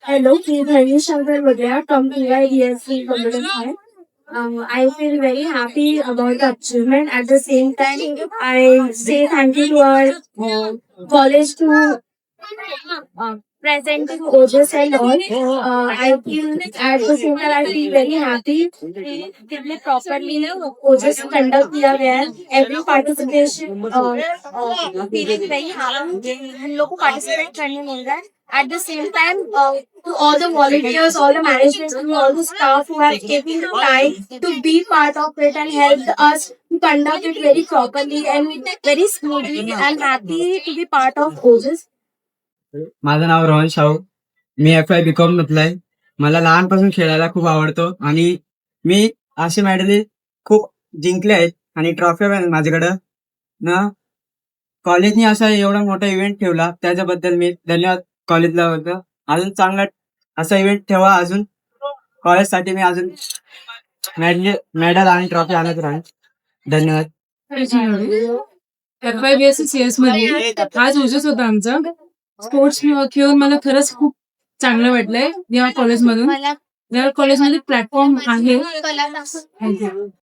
Hello, मी धैर्य Shankar Vadia from PIDSC Computer Science. I feel very happy about the achievement. At the same time, I say thank you to our college to presenting coaches and all. I feel at the same time I feel very happy. कितने properly coaches conduct किया गया है. Every participation feeling very happy. हम लोग को participate करने मिल रहा है. At the same time, to all the volunteers, all the management, and all the staff who have taken the time to be part of it and helped us to conduct it very properly and very smoothly. I'm happy to be part of coaches. माझं नाव रोहन शाहू. मी FY BCom मधलाय. मला लहानपासून खेळायला खूप आवडतो आणि मी असे medley खूप जिंकले आहेत आणि ट्रॉफी पण आहेत माझ्याकडं ना. कॉलेजनी असा एवढा मोठा इव्हेंट ठेवला त्याच्याबद्दल मी धन्यवाद कॉलेजला होतं. अजून चांगला असा इव्हेंट ठेवा. अजून कॉलेजसाठी मी अजून मेडल आणि ट्रॉफी आणत राहीन. धन्यवाद. FYBSCS मध्ये आज ओजस होता आमचा. स्पोर्ट्स खेळून मला खरंच खूप चांगलं वाटलंय या कॉलेजमधून. या कॉलेजमध्ये प्लॅटफॉर्म आहे. थँक्यू.